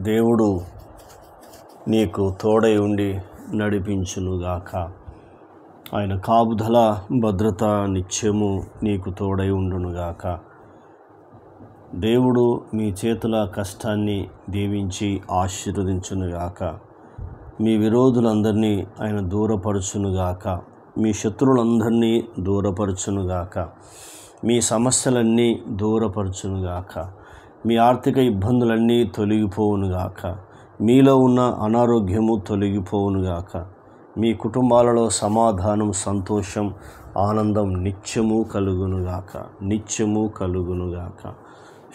దేవుడు నీకు తోడై ఉండి నడిపించునుగాక. ఆయన కాపుదల భద్రత నిత్యము నీకు తోడై ఉండునుగాక. దేవుడు మీ చేతుల కష్టాన్ని దీవించి ఆశీర్వదించునుగాక. మీ విరోధులందరినీ ఆయన దూరపరచునుగాక. మీ శత్రువులందరినీ దూరపరచునుగాక. మీ సమస్యలన్నీ దూరపరచునుగాక. మీ ఆర్థిక ఇబ్బందులన్నీ తొలగిపోవునుగాక. మీలో ఉన్న అనారోగ్యము తొలగిపోవునుగాక. మీ కుటుంబాలలో సమాధానం, సంతోషం, ఆనందం నిత్యము కలుగునుగాక. నిత్యము కలుగునుగాక.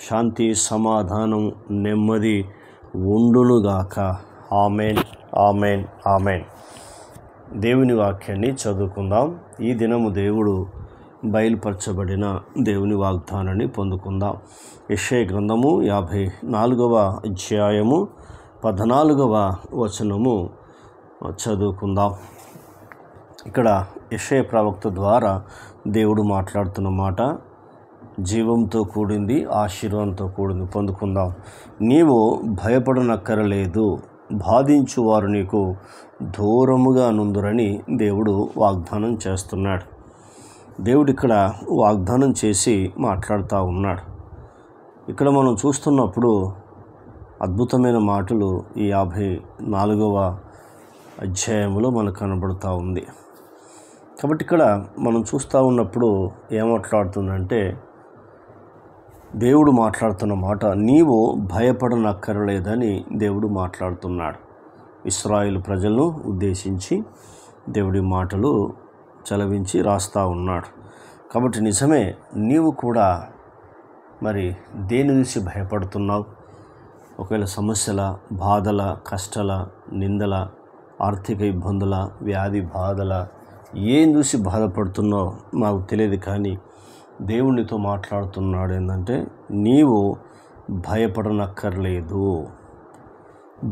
శాంతి, సమాధానం, నెమ్మది ఉండునుగాక. Amen, amen, amen. దేవుని వాక్యాన్ని చదువుకుందాం. ఈ దినము దేవుడు బయలుపరచబడిన దేవుని వాగ్దానాన్ని పొందుకుందాం. యెషయా గ్రంథము 54వ అధ్యాయము 14వ వచనము చదువుకుందాం. ఇక్కడ యెషయా ప్రవక్త ద్వారా దేవుడు మాట్లాడుతున్న మాట జీవంతో కూడింది, ఆశీర్వాదంతో కూడింది. పొందుకుందాం. నీవు భయపడనక్కరలేదు, బాధించువారు నీకు దూరముగా నుందురని దేవుడు వాగ్దానం చేస్తున్నాడు. దేవుడు ఇక్కడ వాగ్దానం చేసి మాట్లాడుతూ ఉన్నాడు. ఇక్కడ మనం చూస్తున్నప్పుడు అద్భుతమైన మాటలు ఈ 54వ అధ్యాయంలో మనకు కనబడుతూ ఉంది. కాబట్టి ఇక్కడ మనం చూస్తూ ఉన్నప్పుడు ఏం మాట్లాడుతుందంటే, దేవుడు మాట్లాడుతున్న మాట నీవు భయపడనక్కరలేదని దేవుడు మాట్లాడుతున్నాడు. ఇశ్రాయేలు ప్రజలను ఉద్దేశించి దేవుడి మాటలు చలవించి రాస్తూ ఉన్నాడు. కాబట్టి నిజమే, నీవు కూడా మరి దేని చూసి భయపడుతున్నావు? ఒకవేళ సమస్యల, బాధల, కష్టాల, నిందల, ఆర్థిక ఇబ్బందుల, వ్యాధి బాధల ఏం చూసి బాధపడుతున్నావు నాకు తెలియదు. కానీ దేవునితో మాట్లాడుతున్నాడు ఏంటంటే, నీవు భయపడనక్కర్లేదు,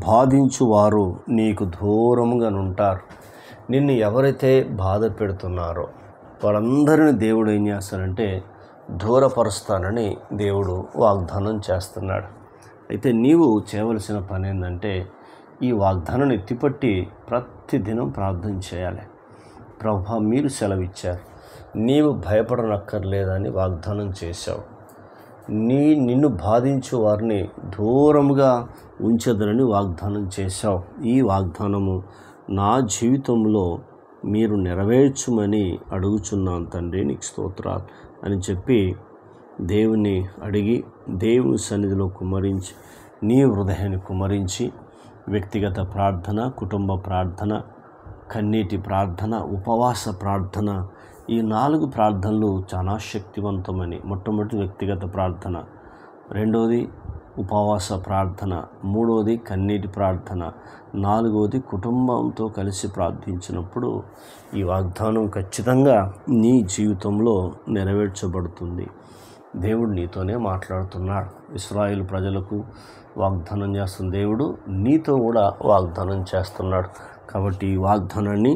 బాధించువారు నీకు దూరంగా ఉంటారు. నిన్ను ఎవరైతే బాధ పెడుతున్నారో వాళ్ళందరినీ దేవుడు ఏం చేస్తానంటే దూరపరుస్తానని దేవుడు వాగ్దానం చేస్తున్నాడు. అయితే నీవు చేయవలసిన పని ఏంటంటే, ఈ వాగ్దానాన్ని ఎత్తిపట్టి ప్రతిదినం ప్రార్థన చేయాలి. ప్రభువా, మీరు సెలవిచ్చారు, నీవు భయపడనక్కర్లేదని వాగ్దానం చేశావు. నిన్ను బాధించు వారిని దూరముగా ఉంచదనని వాగ్దానం చేశావు. ఈ వాగ్దానము నా జీవితంలో మీరు నెరవేర్చుమని అడుగుచున్నాను తండ్రి, నీకు స్తోత్రాలు అని చెప్పి దేవుని అడిగి దేవుని సన్నిధిలో కుమ్మరించి నీ హృదయాన్ని కుమ్మరించి వ్యక్తిగత ప్రార్థన, కుటుంబ ప్రార్థన, కన్నీటి ప్రార్థన, ఉపవాస ప్రార్థన, ఈ 4 ప్రార్థనలు చాలా శక్తివంతమని. మొట్టమొదటి వ్యక్తిగత ప్రార్థన, రెండవది ఉపవాస ప్రార్థన, మూడవది కన్నీటి ప్రార్థన, 4వది కుటుంబంతో కలిసి ప్రార్థించినప్పుడు ఈ వాగ్దానం ఖచ్చితంగా నీ జీవితంలో నెరవేర్చబడుతుంది. దేవుడు నీతోనే మాట్లాడుతున్నాడు. ఇశ్రాయేలు ప్రజలకు వాగ్దానం చేస్తున్న దేవుడు నీతో కూడా వాగ్దానం చేస్తున్నాడు. కాబట్టి ఈ వాగ్దానాన్ని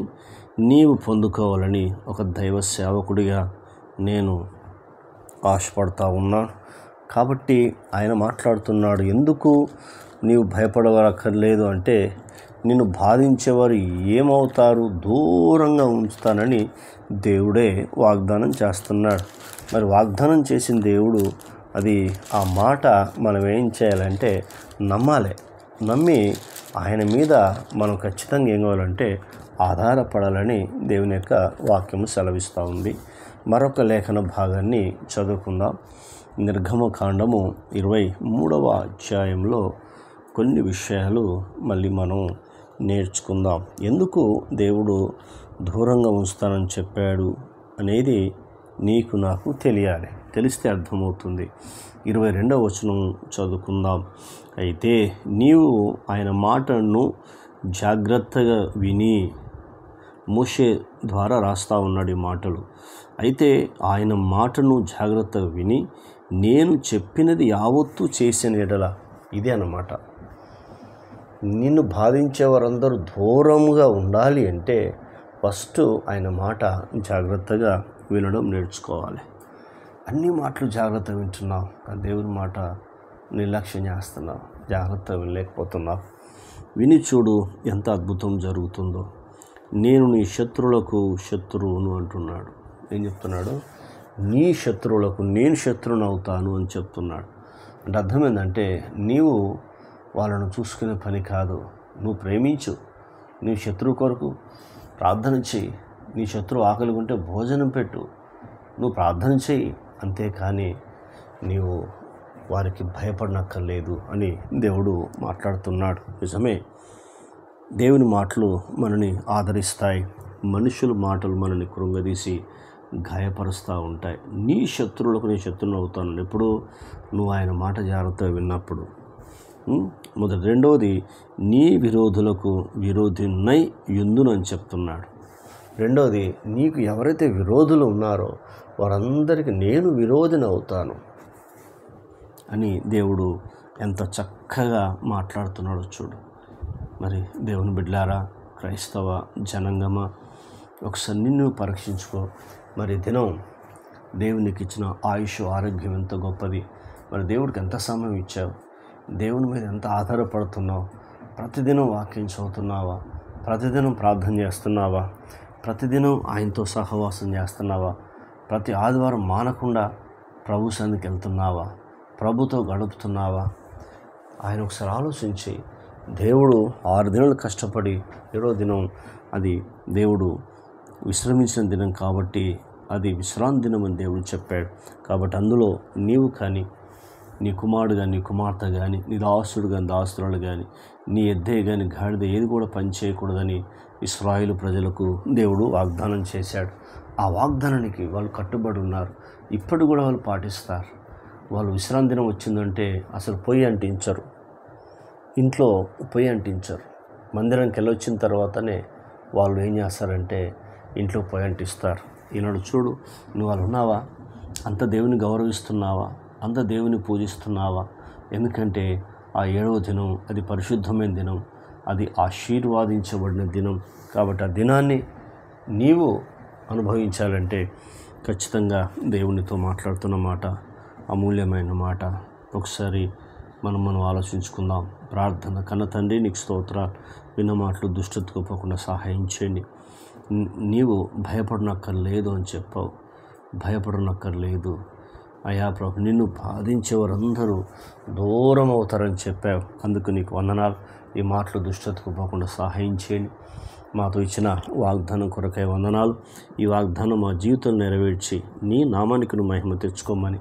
నీవు పొందుకోవాలని ఒక దైవ సేవకుడిగా నేను ఆశపడతా ఉన్నాను. కాబట్టి ఆయన మాట్లాడుతున్నాడు, ఎందుకు నీవు భయపడవక్కర్లేదు అంటే, నిన్ను బాధించేవారు ఏమవుతారు, దూరంగా ఉంచుతానని దేవుడే వాగ్దానం చేస్తున్నాడు. మరి వాగ్దానం చేసిన దేవుడు అది ఆ మాట మనం ఏం చేయాలంటే నమ్మాలి. నమ్మి ఆయన మీద మనం ఖచ్చితంగా ఏం కావాలంటే ఆధారపడాలని దేవుని యొక్క వాక్యము సెలవిస్తూ ఉంది. మరొక లేఖన భాగాన్ని చదువుకుందాం. నిర్గమకాండము 23వ అధ్యాయంలో కొన్ని విషయాలు మళ్ళీ మనం నేర్చుకుందాం. ఎందుకు దేవుడు దూరంగా ఉంచుతానని చెప్పాడు అనేది నీకు నాకు తెలియాలి. తెలిస్తే అర్థమవుతుంది. 22వ వచనం చదువుకుందాం. అయితే నీవు ఆయన మాటను జాగ్రత్తగా విని, మోషే ద్వారా రాస్తా ఉన్నాడు ఈ మాటలు. అయితే ఆయన మాటను జాగ్రత్తగా విని నేను చెప్పినది యావత్తు చేసిన ఎడల, ఇదే అన్నమాట. నిన్ను బాధించేవారందరూ దూరంగా ఉండాలి అంటే ఫస్ట్ ఆయన మాట జాగ్రత్తగా వినడం నేర్చుకోవాలి. అన్ని మాటలు జాగ్రత్తగా వింటున్నావు, దేవుని మాట నిర్లక్ష్యం చేస్తున్నావు. జాగ్రత్తగా వినలేకపోతున్నావు. విని చూడు ఎంత అద్భుతం జరుగుతుందో. నేను నీ శత్రువులకు శత్రువును అంటున్నాడు. ఏం చెప్తున్నాడు? నీ శత్రువులకు నేను శత్రువును అవుతాను అని చెప్తున్నాడు. అంటే అర్థం ఏంటంటే, నీవు వాళ్ళను చూసుకునే పని కాదు. నువ్వు ప్రేమించు. నీ శత్రువు కొరకు ప్రార్థన చెయ్యి. నీ శత్రువు ఆకలి ఉంటే భోజనం పెట్టు. నువ్వు ప్రార్థన చెయ్యి. అంతేకాని నీవు వారికి భయపడనక్కర్లేదు అని దేవుడు మాట్లాడుతున్నాడు. నిజమే, దేవుని మాటలు మనని ఆదరిస్తాయి. మనుషుల మాటలు మనని కృంగదీసి గాయపరుస్తూ ఉంటాయి. నీ శత్రువులకు నీ శత్రువును అవుతాను ఎప్పుడు నువ్వు ఆయన మాట జాగ్రత్తగా విన్నప్పుడు. మొదటి. రెండవది, నీ విరోధులకు విరోధినై యుందును అని చెప్తున్నాడు. రెండవది, నీకు ఎవరైతే విరోధులు ఉన్నారో వారందరికీ నేను విరోధిని అవుతాను అని దేవుడు ఎంత చక్కగా మాట్లాడుతున్నాడో చూడు. మరి దేవుని బిడ్డలారా, క్రైస్తవ జనాంగమా, ఒకసారి నిన్ను పరీక్షించుకో. మరి దినం దేవునికి ఇచ్చిన ఆయుష్ ఆరోగ్యం ఎంత గొప్పది. మరి దేవుడికి ఎంత సమయం ఇచ్చావు? దేవుని మీద ఎంత ఆధారపడుతున్నావు? ప్రతిదినం వాక్యం చదువుతున్నావా? ప్రతిదినం ప్రార్థన చేస్తున్నావా? ప్రతిదినం ఆయనతో సహవాసం చేస్తున్నావా? ప్రతి ఆదివారం మానకుండా ప్రభు సన్నిధికి వెళ్తున్నావా? ప్రభుతో గడుపుతున్నావా? ఆయన ఒకసారి ఆలోచించి, దేవుడు 6 దినాలు కష్టపడి 7వ దినం అది దేవుడు విశ్రమించిన దినం కాబట్టి అది విశ్రాంతి దినం అని దేవుడు చెప్పాడు. కాబట్టి అందులో నీవు కానీ, నీ కుమారుడు కానీ, నీ కుమార్తె కానీ, నీ దాసుడు కానీ, దాసురాలు కానీ, నీ ఎద్దే కానీ, గాడిద ఏది కూడా పని చేయకూడదని ఇశ్రాయేలు ప్రజలకు దేవుడు వాగ్దానం చేశాడు. ఆ వాగ్దానానికి వాళ్ళు కట్టుబడి ఉన్నారు. ఇప్పుడు కూడా వాళ్ళు పాటిస్తారు. వాళ్ళు విశ్రాంతి దినం వచ్చిందంటే అసలు పొయ్యి అంటించరు, ఇంట్లో పొయ్యి అంటించరు. మందిరానికి వెళ్ళొచ్చిన తర్వాతనే వాళ్ళు ఏం చేస్తారంటే ఇంట్లో పొయ్యి అంటిస్తారు. ఈనాడు చూడు, నువ్వు వాళ్ళు ఉన్నావా? అంత దేవుని గౌరవిస్తున్నావా? అంత దేవుని పూజిస్తున్నావా? ఎందుకంటే ఆ 7వ దినం అది పరిశుద్ధమైన దినం, అది ఆశీర్వాదించబడిన దినం. కాబట్టి ఆ దినాన్ని నీవు అనుభవించాలంటే ఖచ్చితంగా దేవునితో మాట్లాడుతున్న మాట అమూల్యమైన మాట. ఒకసారి మనం ఆలోచించుకుందాం. ప్రార్థన. కన్న తండ్రి, నీకు స్తోత్రాలు. విన్న మాటలు దుష్టతకు పోకుండా సహాయం చేయండి. నీవు భయపడనక్కర్లేదు అని చెప్పావు. భయపడనక్కర్లేదు అయ్యా ప్రభు. నిన్ను బాధించేవారందరూ దూరం అవుతారని చెప్పావు. అందుకు నీకు వందనాలు. ఈ మాటలు దుష్టతకు పోకుండా సహాయం చేయండి. మాతో ఇచ్చిన వాగ్దానం కొరకై వందనాలు. ఈ వాగ్దానం మా జీవితం నెరవేర్చి నీ నామానికి నువ్వు మహిమ తెచ్చుకోమని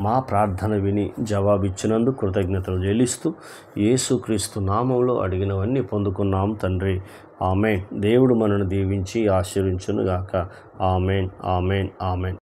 మా ప్రార్థన విని జవాబిచ్చినందుకు కృతజ్ఞతలు చెల్లిస్తూ యేసుక్రీస్తు నామంలో అడిగినవన్నీ పొందుకున్నాం తండ్రి. ఆమేన్. దేవుడు మనను దీవించి ఆశీర్వించును గాక. ఆమేన్, ఆమేన్, ఆమేన్.